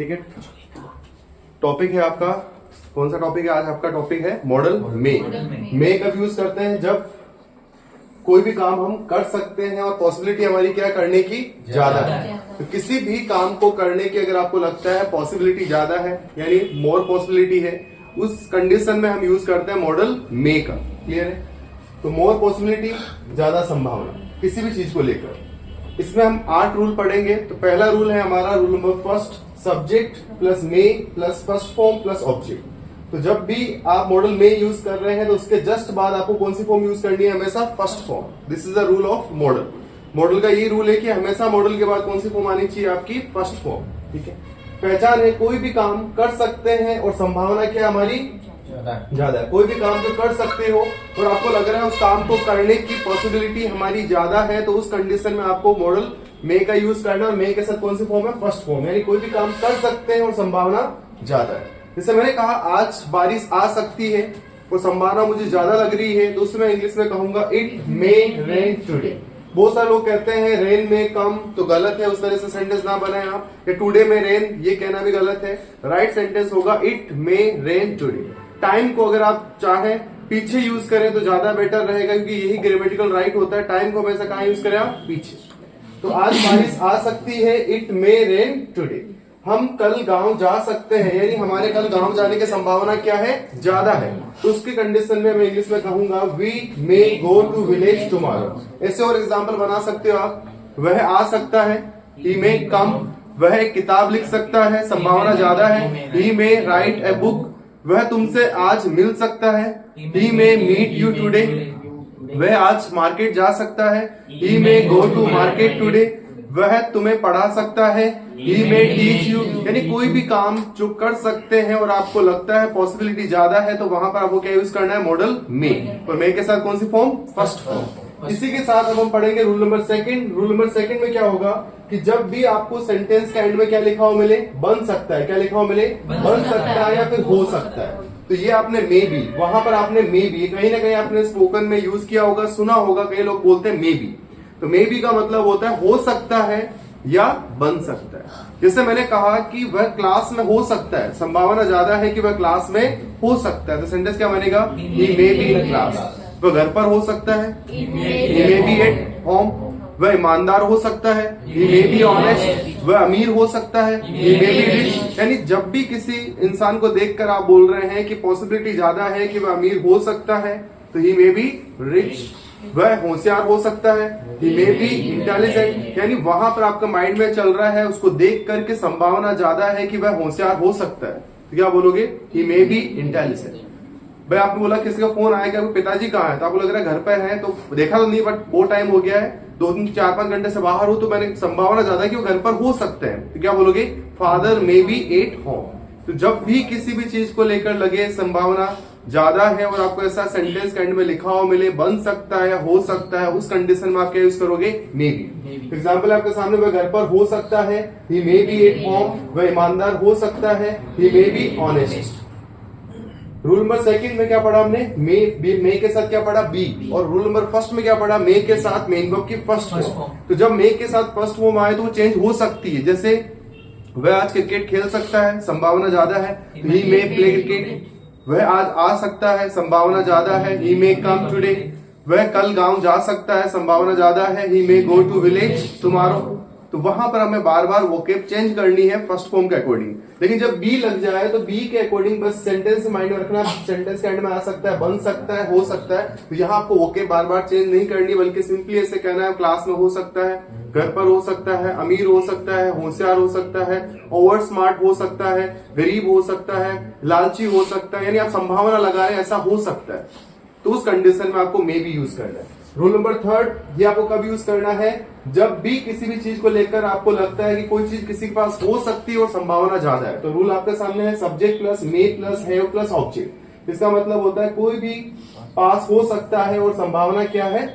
ठीक है। टॉपिक है आपका, कौन सा टॉपिक है आज? आपका टॉपिक है मॉडल मे। मे कब यूज करते हैं? जब कोई भी काम हम कर सकते हैं और पॉसिबिलिटी हमारी क्या करने की ज्यादा है। तो किसी भी काम को करने की अगर आपको लगता है पॉसिबिलिटी ज्यादा है, यानी मोर पॉसिबिलिटी है, उस कंडीशन में हम यूज करते हैं मॉडल मे का। क्लियर है? तो मोर पॉसिबिलिटी, ज्यादा संभावना किसी भी चीज को लेकर। इसमें हम 8 रूल पढ़ेंगे। तो पहला रूल है हमारा rule number first, subject plus may plus first form plus object. तो जब भी आप मॉडल में यूज कर रहे हैं तो उसके जस्ट बाद आपको कौन सी फॉर्म यूज करनी है? हमेशा first form. This is the rule of model. Model का ये रूल है कि हमेशा मॉडल के बाद कौन सी फॉर्म आनी चाहिए? आपकी फर्स्ट फॉर्म। ठीक है। पहचान है, कोई भी काम कर सकते हैं और संभावना क्या हमारी ज्यादा है। कोई भी काम तो कर सकते हो और आपको लग रहा है उस काम को करने की पॉसिबिलिटी हमारी ज्यादा है, तो उस कंडीशन में आपको मॉडल मे का यूज करना। और मे के साथ कौन सी फॉर्म है? First form. यानी कोई भी काम कर सकते हैं और संभावना ज्यादा है। जैसे मैंने कहा आज बारिश आ सकती है और संभावना मुझे ज्यादा लग रही है, तो उसमें इंग्लिश में कहूंगा इट मे रेन टुडे। बहुत सारे लोग कहते हैं रेन में कम, तो गलत है। उस तरह से सेंटेंस ना बनाए आप। या टुडे में रेन, ये कहना भी गलत है। राइट सेंटेंस होगा it may rain today. Time को अगर आप चाहें पीछे यूज करें तो ज्यादा बेटर रहेगा, क्योंकि यही ग्रामेटिकल राइट होता है। टाइम को हमेशा कहां यूज करें आप? पीछे। तो आज बारिश आ सकती है, इट मे रेन टुडे। हम कल गांव जा सकते हैं, यानी हमारे कल गांव जाने की संभावना क्या है? ज्यादा है। तो उसकी कंडीशन में मैं इंग्लिश में कहूंगा we may go to village tomorrow. ऐसे और एग्जाम्पल बना सकते हो आप। वह आ सकता है, ही मे कम। वह एक किताब लिख सकता है, संभावना ज्यादा है, he may right a book. वह तुमसे आज मिल सकता है, he may meet you today. वह आज मार्केट जा सकता है, he may go to market today. वह तुम्हें पढ़ा सकता है, ही मे टीच यू। यानी कोई भी काम जो कर सकते हैं और आपको लगता है पॉसिबिलिटी ज्यादा है, तो वहां पर आपको क्या यूज करना है? मॉडल मे। और मे के साथ कौन सी फॉर्म? First form. इसी के साथ अब हम पढ़ेंगे rule number second. Rule number second में क्या होगा कि जब भी आपको सेंटेंस के एंड में क्या लिखा हुआ मिले? बन सकता है। क्या लिखा हुआ मिले? बन सकता है या फिर हो सकता है। तो ये आपने मे बी, वहां पर आपने मे बी कहीं ना कहीं आपने स्पोकन में यूज किया होगा, सुना होगा। कई लोग बोलते हैं मे बी। तो मे बी का मतलब होता है हो सकता है या बन सकता है। जैसे मैंने कहा कि वह क्लास में हो सकता है, संभावना ज्यादा है कि वह क्लास में हो सकता है। तो सेंटेंस क्या बनेगा? ही मे बी इन क्लास। वह घर पर हो सकता है, he may be at home. वह ईमानदार हो सकता है, ही मे बी ऑनेस्ट। वह अमीर हो सकता है, ही मे बी रिच। यानी जब भी किसी इंसान को देखकर आप बोल रहे हैं कि पॉसिबिलिटी ज्यादा है कि वह अमीर हो सकता है, तो ही मे बी रिच। वह होशियार हो सकता है, ही मे बी इंटेलिजेंट। यानी वहां पर आपका माइंड में चल रहा है, उसको देख करके संभावना ज्यादा है कि वह होशियार हो सकता है, तो क्या बोलोगे? ही मे बी इंटेलिजेंट। भाई आपने बोला किसी का फोन आया, क्या पिताजी कहाँ है? तो आपको लग रहा है घर पे है, तो देखा तो नहीं, बट वो टाइम हो गया है, 2-4-5 घंटे से बाहर हो, तो मैंने संभावना ज्यादा है कि वो घर पर हो सकते हैं, तो क्या बोलोगे? Father may be at home. तो जब भी किसी भी चीज को लेकर लगे संभावना ज्यादा है और आपको ऐसा सेंटेंस के एंड में लिखा हुआ मिले बन सकता है, हो सकता है, उस कंडीशन में आप क्या यूज करोगे? May be. एग्जाम्पल आपके सामने, वह घर पर हो सकता है, he may be at home. वह ईमानदार हो सकता है, he may be honest. Rule number second में क्या पढ़ा हमने? मे के साथ क्या पढ़ा? बी। और रूल नंबर फर्स्ट में क्या पढ़ा? मे के साथ मेन वर्ब की फर्स्ट फॉर्म। तो जब मे के साथ फर्स्ट फॉर्म आए तो वो चेंज हो सकती है। जैसे वह आज क्रिकेट खेल सकता है, संभावना ज्यादा है, ही मे प्ले क्रिकेट। वह आज आ सकता है, संभावना ज्यादा है, ही मे कम टुडे। वह कल गांव जा सकता है, संभावना ज्यादा है, he may go to village tomorrow. तो वहां पर हमें बार बार वोकेब चेंज करनी है फर्स्ट फॉर्म के अकॉर्डिंग। लेकिन जब बी लग जाए तो बी के अकॉर्डिंग बस सेंटेंस माइंड में रखना। सेंटेंस के एंड में आ सकता है, बन सकता है, हो सकता है। तो यहाँ आपको वोकेब बार बार चेंज नहीं करनी, बल्कि सिंपली ऐसे कहना है क्लास में हो सकता है, घर पर हो सकता है, अमीर हो सकता है, होशियार हो सकता है, ओवर स्मार्ट हो सकता है, गरीब हो सकता है, लालची हो सकता है। यानी आप संभावना लगा रहे हैं ऐसा हो सकता है, तो उस कंडीशन में आपको मे बी यूज करना है। रूल नंबर थर्ड, ये आपको कब यूज करना है? जब भी किसी भी चीज को लेकर आपको लगता है कि कोई चीज किसी के पास हो सकती है और संभावना ज्यादा है। तो रूल आपके सामने है subject plus may plus have plus object. इसका मतलब होता है कोई भी पास हो सकता है और संभावना क्या है?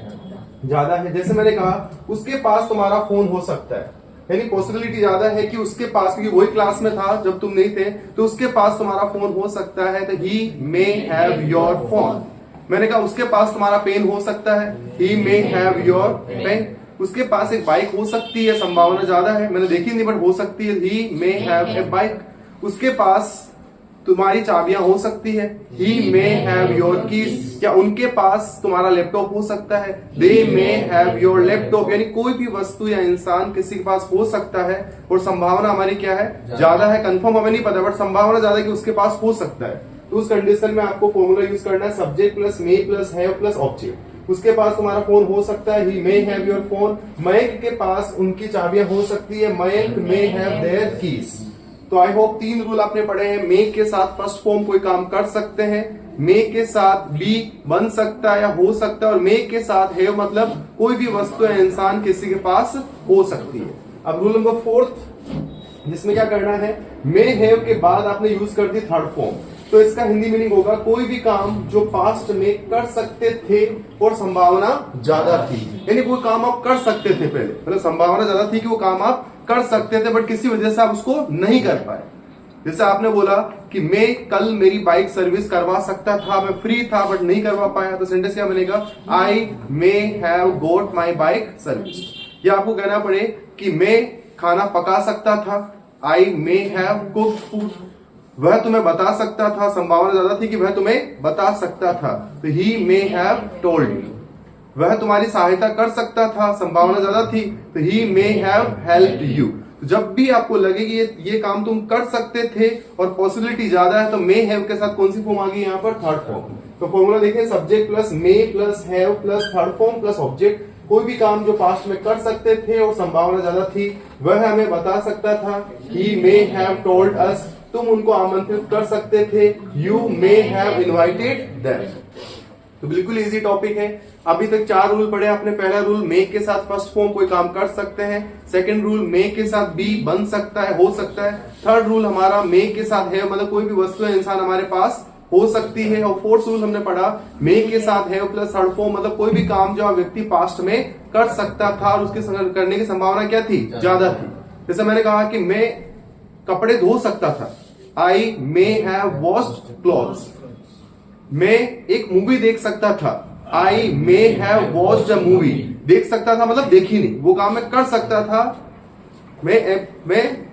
ज्यादा है। जैसे मैंने कहा उसके पास तुम्हारा फोन हो सकता है, यानी पॉसिबिलिटी ज्यादा है कि उसके पास, क्योंकि वही क्लास में था जब तुम नहीं थे, तो उसके पास तुम्हारा फोन हो सकता है। तो he may have your phone. मैंने कहा उसके पास तुम्हारा पेन हो सकता है, he may have your pen. उसके पास एक बाइक हो सकती है, संभावना ज्यादा है, मैंने देखी नहीं बट हो सकती है। He may have a bike, उसके पास तुम्हारी चाबियां हो सकती है। He may have your keys, या उनके पास तुम्हारा लैपटॉप हो सकता है। दे मे हैव योर लैपटॉप, यानी कोई भी वस्तु या इंसान किसी के पास हो सकता है और संभावना हमारी क्या है, ज्यादा है। कंफर्म हमें नहीं पता बट संभावना ज्यादा है कि उसके पास हो सकता है। तो उस कंडीशन में आपको फॉर्मूला यूज करना है subject plus may plus have plus object. उसके पास तुम्हारा फोन हो सकता है, he may have your phone. Mayank के पास उनकी चाबियां हो सकती है, Mayank may have their keys. तो आई होप 3 रूल आपने पढ़े हैं। मे के साथ फर्स्ट फॉर्म कोई काम कर सकते हैं, मे के साथ बी बन सकता है या हो सकता है, और मे के साथ है मतलब कोई भी वस्तु या इंसान किसी के पास हो सकती है। अब रूल नंबर 4 जिसमें क्या करना है, मे हैव के बाद आपने यूज कर दी थर्ड फॉर्म। तो इसका हिंदी मीनिंग होगा कोई भी काम जो पास्ट में कर सकते थे और संभावना ज्यादा थी, यानी कोई काम आप कर सकते थे पहले, मतलब संभावना ज्यादा थी कि वो काम आप कर सकते थे बट किसी वजह से आप उसको नहीं कर पाए। जैसे आपने बोला कि मैं कल मेरी बाइक सर्विस करवा सकता था, मैं फ्री था बट नहीं करवा पाया, तो सेंटेंस क्या बनेगा, I may have got my bike service. या आपको कहना पड़े कि मैं खाना पका सकता था, I may have cooked food, वह तुम्हें बता सकता था, संभावना ज्यादा थी कि वह तुम्हें बता सकता था, तो he may have told you. वह तुम्हारी सहायता कर सकता था, संभावना ज्यादा थी, तो he may have helped you. तो जब भी आपको लगे कि ये काम तुम कर सकते थे और पॉसिबिलिटी ज्यादा है, तो मे हैव के साथ कौन सी फॉर्म आ गई यहाँ पर, थर्ड फॉर्म। तो फॉर्मूला देखें, subject plus may plus have plus third form plus object. कोई भी काम जो पास्ट में कर सकते थे और संभावना ज्यादा थी वह हमें बता सकता था, he may have told us, तुम उनको आमंत्रित कर सकते थे, you may have invited them. तो बिल्कुल इजी टॉपिक है। अभी तक 4 रूल पढ़े आपने। पहला रूल, मे के साथ फर्स्ट फॉर्म कोई काम कर सकते हैं। सेकंड रूल, मे के साथ बी बन सकता है, हो सकता है। थर्ड रूल हमारा मे के साथ है, मतलब कोई भी वस्तु या इंसान हमारे पास हो सकती है। और फोर्थ रूल हमने पढ़ा, मे के साथ है प्लस थर्ड फॉर्म, मतलब कोई भी काम जो व्यक्ति पास्ट में कर सकता था और उसके करने की संभावना क्या थी, ज्यादा थी। जैसे मैंने कहा कि मैं कपड़े धो सकता था, I may have washed clothes. मैं एक मूवी देख सकता था, I may have watched a movie. देख सकता था मतलब देखी नहीं, वो काम मैं कर सकता था, मैं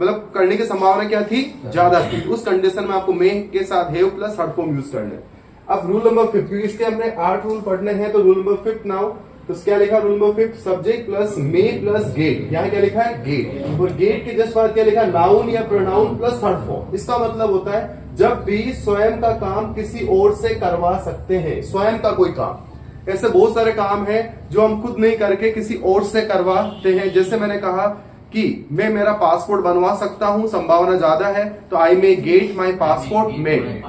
मतलब करने की संभावना क्या थी, ज्यादा थी। उस कंडीशन में आपको मे के साथ have plus third form use करना है। अब रूल नंबर 5, क्योंकि इसके हमने 8 रूल पढ़ने हैं, तो रूल नंबर 5 नाउ। तो क्या लिखा rule number 5, subject plus may plus gate. यहाँ क्या लिखा है, गेट। और गेट के जस्ट बाद क्या लिखा, नाउन या प्रोनाउन प्लस थर्ड फॉर्म। इसका मतलब होता है जब भी स्वयं का काम किसी और से करवा सकते हैं, स्वयं का कोई काम। ऐसे बहुत सारे काम हैं जो हम खुद नहीं करके किसी और से करवाते हैं। जैसे मैंने कहा कि मैं मेरा पासपोर्ट बनवा सकता हूं, संभावना ज्यादा है, तो I may get my passport made.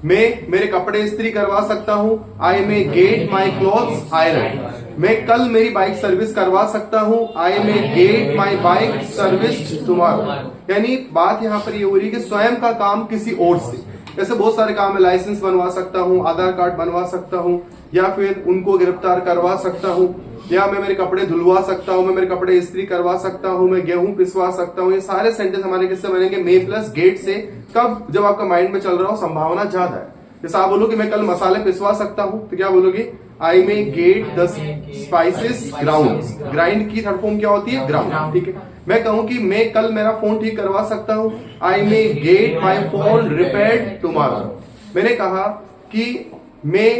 मैं मेरे कपड़े इस्त्री करवा सकता हूं, I may get my clothes iron. मैं कल मेरी बाइक सर्विस करवा सकता हूं, I may get my bike serviced tomorrow. यानी बात यहाँ पर ये हो रही है कि स्वयं का काम किसी और से। ऐसे बहुत सारे काम है, लाइसेंस बनवा सकता हूँ, आधार कार्ड बनवा सकता हूँ, या फिर उनको गिरफ्तार करवा सकता हूँ, या मैं मेरे कपड़े धुलवा सकता हूँ, मैं मेरे कपड़े इस्त्री करवा सकता हूँ, मैं गेहूं पिसवा सकता हूँ। ये सारे सेंटेंस हमारे किससे बनेंगे, मे प्लस गेट से। कब, जब आपका माइंड में चल रहा हो, संभावना ज्यादा है। जैसे आप बोलो कि मैं कल मसाले पिसवा सकता हूँ, तो क्या बोलोगे, I may get the spices ground. Grind की थर्ड फॉर्म क्या होती है, ग्राउंड। ठीक है। मैं कहूं कि मैं कल मेरा फोन ठीक करवा सकता हूं, I may get my phone repaired tomorrow. मैंने कहा कि मैं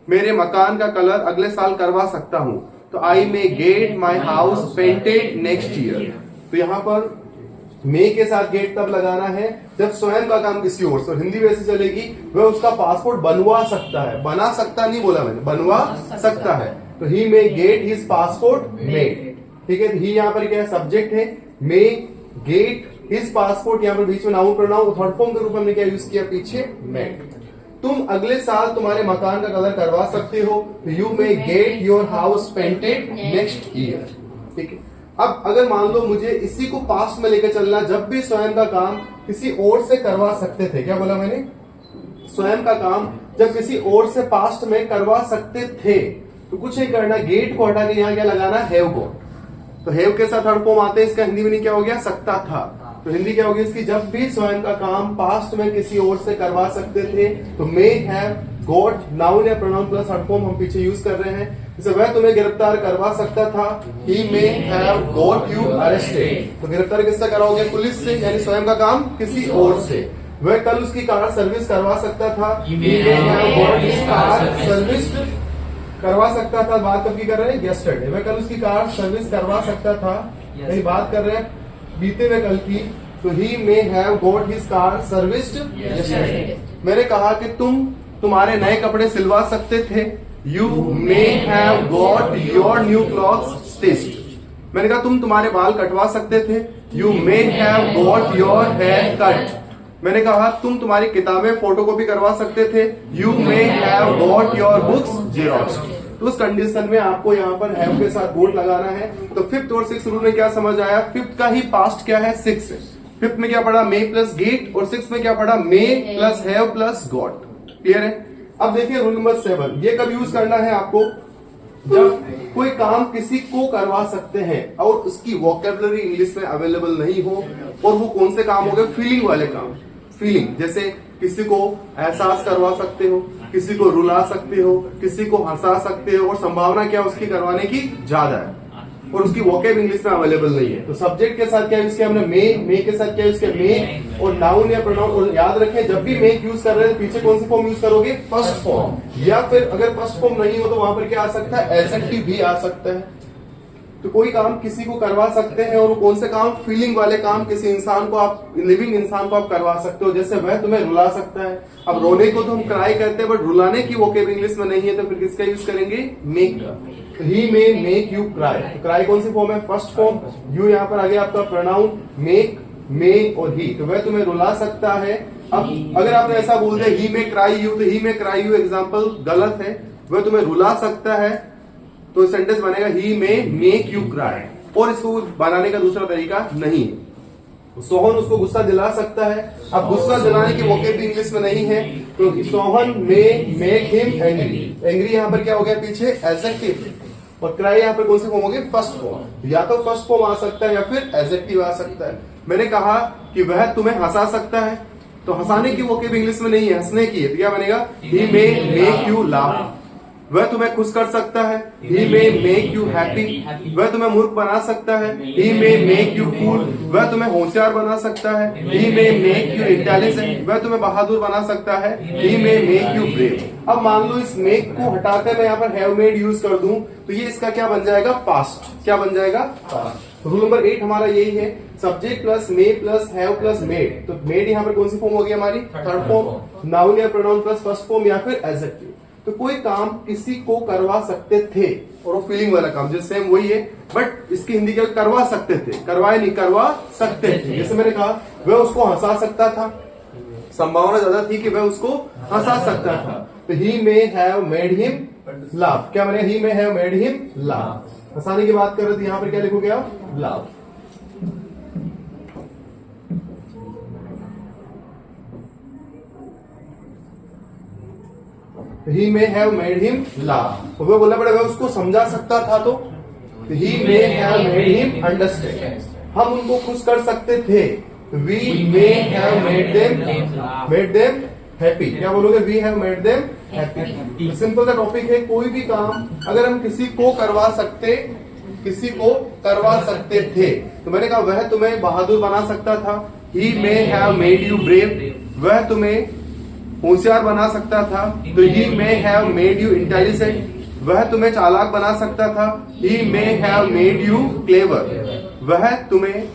मेरे मकान का कलर अगले साल करवा सकता हूं, तो I may get my house painted next year. तो यहां पर मे के साथ गेट तब लगाना है जब स्वयं का काम किसी और से। और हिंदी वैसे चलेगी, वह उसका पासपोर्ट बनवा सकता है, बना सकता नहीं बोला मैंने, बनवा सकता है। तो he may get his passport made. ठीक है। ही यहाँ पर क्या है, सब्जेक्ट है, मे गेट हिज पासपोर्ट, यहाँ पर बीच में नाउन प्रोनाउन, थर्ड फॉर्म के रूप में हमने क्या यूज किया, पीछे मेड। तुम अगले साल तुम्हारे मकान का कलर करवा सकते हो, तो you may get your house painted next year. ठीक है। अब अगर मान लो मुझे इसी को पास्ट में लेकर चलना, जब भी स्वयं का काम किसी और से करवा सकते थे, क्या बोला मैंने, स्वयं का काम जब किसी और से पास्ट में करवा सकते थे, तो कुछ नहीं करना, गेट को हटा के यहाँ क्या लगाना, हैव को। तो हैव के साथ थर्ड फॉर्म आते हैं, इसका हिंदी में क्या हो गया, सकता था। तो हिंदी क्या होगी इसकी, जब भी स्वयं का काम पास्ट में किसी और से करवा सकते थे, तो मे हैव गॉट नाउन या प्रोनाउन प्लस थर्ड फॉर्म हम पीछे यूज कर रहे हैं। जैसे वह तुम्हें गिरफ्तार करवा सकता था, he may have got you arrested. तो गिरफ्तार किससे कराओगे? पुलिस से, यानी स्वयं का काम किसी और से। वह कल उसकी कार सर्विस करवा सकता था, he may have got his car serviced करवा सकता था। बात कब की कर रहे हैं? यस्टरडे। वह कल उसकी कार सर्विस करवा सकता था, यानी बात कर रहे हैं बीते हुए कल की। तो he may have got his car serviced yesterday. मैंने कहा कि तुम्हारे नए कपड़े सिलवा सकते थे, you may have got your new clothes stitched. मैंने कहा तुम्हारे बाल कटवा सकते थे, you may have got your hair cut. मैंने कहा तुम्हारी किताबें फोटोकॉपी करवा सकते थे, you may have got your books xerox. तो उस कंडीशन में आपको यहाँ पर हैव के साथ गोट लगाना है। तो फिफ्थ और सिक्स रूल में क्या समझ आया? फिफ्थ का ही पास्ट क्या है? सिक्स है। फिफ्थ में क्या पढ़ा? मे प्लस गेट, और सिक्स में क्या पढ़ा? May plus have plus got. Clear है? अब देखिए रूल नंबर 7, ये कब यूज करना है आपको? जब कोई काम किसी को करवा सकते हैं और उसकी वोकेबलरी इंग्लिश में अवेलेबल नहीं हो। और वो कौन से काम हो गए? फीलिंग वाले काम। फीलिंग, जैसे किसी को एहसास करवा सकते हो, किसी को रुला सकते हो, किसी को हंसा सकते हो, और संभावना क्या उसकी करवाने की ज्यादा है, और उसकी वोकेब इंग्लिश में अवेलेबल नहीं है। तो सब्जेक्ट के साथ क्या यूज किया हमने? मे के साथ क्या यूज किया? मे। और नाउन या प्रोनाउन, और याद रखें जब भी मेक यूज कर रहे हैं पीछे कौन सी फॉर्म यूज करोगे? First form. या फिर अगर फर्स्ट फॉर्म नहीं हो तो वहां पर क्या आ सकता है? एडजेक्टिव भी आ सकता है। तो कोई काम किसी को करवा सकते हैं, और वो कौन से काम? फीलिंग वाले काम। किसी इंसान को आप, लिविंग इंसान को आप करवा सकते हो। जैसे वह तुम्हें रुला सकता है। अब रोने को तो हम क्राई करते हैं, बट रुलाने की वोकेब इंग्लिश में नहीं है, तो फिर किसका यूज करेंगे? मेक का। ही मे मेक यू क्राई। तो क्राई कौन सी फॉर्म है? First form. यू यहाँ पर आ गया आपका प्रोनाउन, मेक, मे और ही। तो वह तुम्हें रुला सकता है। अब अगर आपने ऐसा बोल दिया ही मे क्राई यू, तो he May Cry you example गलत है। वह तुम्हें रुला सकता है, तो सेंटेंस बनेगा ही मे मेक यू क्राई। और इसको बनाने का दूसरा तरीका नहीं है। सोहन उसको गुस्सा दिला सकता है। अब गुस्सा दिलाने की वोकेब भी इंग्लिश में नहीं है, तो Sohan may make him angry. Angry यहाँ पर क्या हो गया? पीछे एडजेक्टिव। और क्राई यहाँ पर कौन सी फॉर्म होगी? First form. या तो फर्स्ट फॉर्म आ सकता है या फिर एडजेक्टिव आ सकता है। मैंने कहा कि वह तुम्हें हंसा सकता है, तो हंसाने की वोकेब इंग्लिश में नहीं है, हंसने की है। तो क्या बनेगा? ही मे मेक यू लाफ। वह तुम्हें खुश कर सकता है, he may make you happy. वह तुम्हें मूर्ख बना सकता है, he may make you fool. वह तुम्हें होशियार बना सकता है, he may make you intelligent. वह तुम्हें बहादुर बना सकता है, he may make you brave. अब मान लो इस मेक को हटाकर मैं यहाँ पर हैव मेड यूज कर दूं, तो ये इसका क्या बन जाएगा? पास्ट। क्या बन जाएगा? पास्ट। रूल नंबर 8 हमारा यही है, subject plus may plus have plus made. तो मेड यहाँ पर कौन सी फॉर्म होगी हमारी? Third form. नाउन या प्रोनाउन प्लस फर्स्ट फॉर्म या फिर एडजेक्टिव। तो कोई काम किसी को करवा सकते थे, और वो फीलिंग वाला काम जो सेम वही है, बट इसकी हिंदी क्या? करवा सकते थे। करवाए नहीं, करवा सकते थे। जैसे मैंने कहा वह उसको हंसा सकता था, संभावना ज्यादा थी कि वह उसको हंसा सकता था। तो he may have made him laugh. क्या बने? He may have made him laugh. हंसाने की बात कर रहे थे, यहाँ पर क्या लिखोगे आप? Laugh. He may have made him laugh. वह बोला बड़े वह उसको समझा सकता था, तो he may have made him understand. हम उनको खुश कर सकते थे, we may have made them happy. क्या बोलोगे? We have made them happy. Simple सा टॉपिक है, कोई भी काम अगर हम किसी को करवा सकते थे, तो मैंने कहा वह तुम्हें बहादुर बना सकता था, he may have made you brave. वह तुम्हें होशियार बना सकता था, तो he may have made you intelligent. वह तुम्हें चालाक बना सकता था, he may have made you clever. वह तुम्हें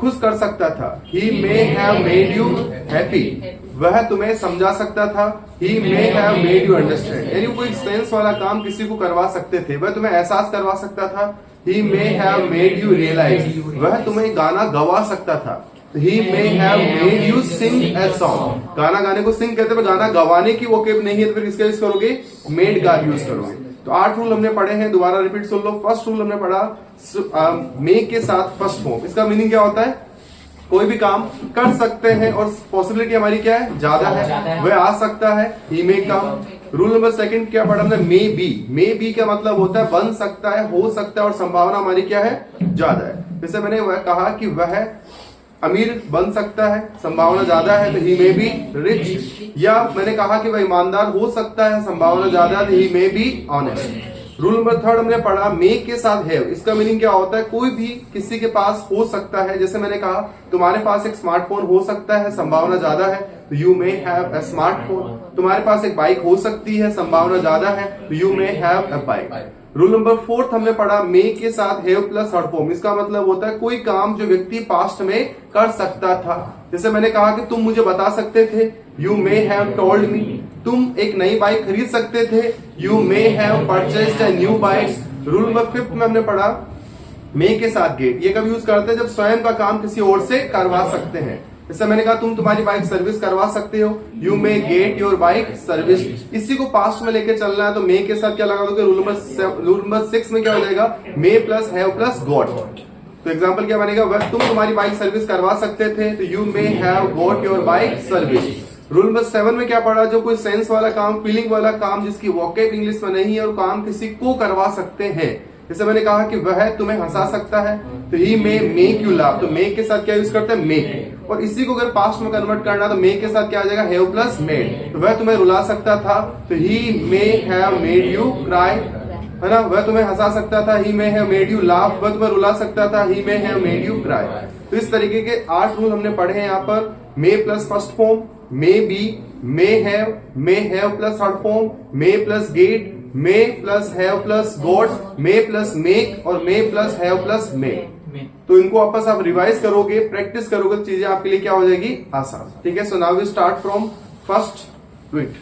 खुश कर सकता था, he may have made you happy. वह तुम्हें समझा सकता था, he may have made you understand. यानी कोई सेंस वाला काम किसी को करवा सकते थे। वह तुम्हें एहसास करवा सकता था, he may have made you realise. वह तुम्हें गाना गवा सकता था, he may have made you sing a song. गाना गाने को सिंग कहते हैं, गाना गवाने की वोकेब नहीं है, तो फिर किसका यूज करोगे? मेड का यूज करोगे। तो 8 रूल हमने पढ़े हैं, दोबारा रिपीट सुन लो। फर्स्ट रूल हमने पढ़ा मे के साथ फर्स्ट फॉर्म। इसका मीनिंग क्या होता है? कोई भी काम कर सकते हैं और पॉसिबिलिटी हमारी क्या है? ज्यादा है। वह आ सकता है, he may come. Rule number 2 क्या पढ़ा हमने? मे बी। मे बी का मतलब होता है बन सकता है, हो सकता है, और संभावना हमारी क्या है? ज्यादा है। जैसे मैंने वह कहा कि वह अमीर बन सकता है, संभावना ज्यादा है तो ही मे बी रिच। या मैंने कहा कि वह ईमानदार हो सकता है, संभावना ज्यादा है तो he may be honest. Rule number 3 हमने पढ़ा मे के साथ हैव। इसका मीनिंग क्या होता है, कोई भी किसी के पास हो सकता है। जैसे मैंने कहा तुम्हारे पास एक स्मार्टफोन हो सकता है, संभावना ज्यादा है तो you may have a smartphone. तुम्हारे पास एक बाइक हो सकती है, संभावना ज्यादा है तो you may have a bike. Rule number 4 हमने पढ़ा मे के साथ हैव प्लस थर्ड फॉर्म। इसका मतलब होता है कोई काम जो व्यक्ति पास्ट में कर सकता था। जैसे मैंने कहा कि तुम मुझे बता सकते थे, you may have told me. तुम एक नई बाइक खरीद सकते थे, you may have purchased a new bike. Rule number 5 में हमने पढ़ा मे के साथ गेट। ये कब यूज करते हैं, जब स्वयं का काम किसी और से करवा सकते हैं। जैसे मैंने कहा तुम तुम्हारी बाइक सर्विस करवा सकते हो, you may get your bike service. इसी को पास्ट में लेके चलना है तो मे के साथ क्या लगा दोगे, रूल नंबर 6 में क्या हो जाएगा, मे प्लस हैव प्लस गॉट। तो एग्जाम्पल क्या बनेगा, वह तुम तुम्हारी बाइक सर्विस करवा सकते थे तो you may have got your bike service. Rule number 7 में क्या पढ़ा, जो कोई सेंस वाला काम, फीलिंग वाला काम जिसकी वोकैब इंग्लिश में नहीं है और काम किसी को करवा सकते हैं। जैसे मैंने कहा कि वह तुम्हें हंसा सकता है तो he may make you laugh. तो मेक के साथ क्या यूज करते हैं, मेक। और इसी को अगर पास्ट में कन्वर्ट करना तो मेक के साथ क्या आ जाएगा, हैव प्लस मेड। तो वह तुम्हें रुला सकता था तो he may have made you cry, है ना। वह तुम्हें हंसा सकता था, he may have made you laugh. वह तुम्हें रुला सकता था, he may have made you cry. तो इस तरीके के 8 रूल हमने पढ़े हैं यहाँ पर। May plus first form, may be, may have plus third form, may plus get, may plus have plus got, may plus make और may plus have plus made. तो इनको वापस आप रिवाइज करोगे, प्रैक्टिस करोगे तो चीजें आपके लिए क्या हो जाएगी, आसान। ठीक है, so now we start from first tweet.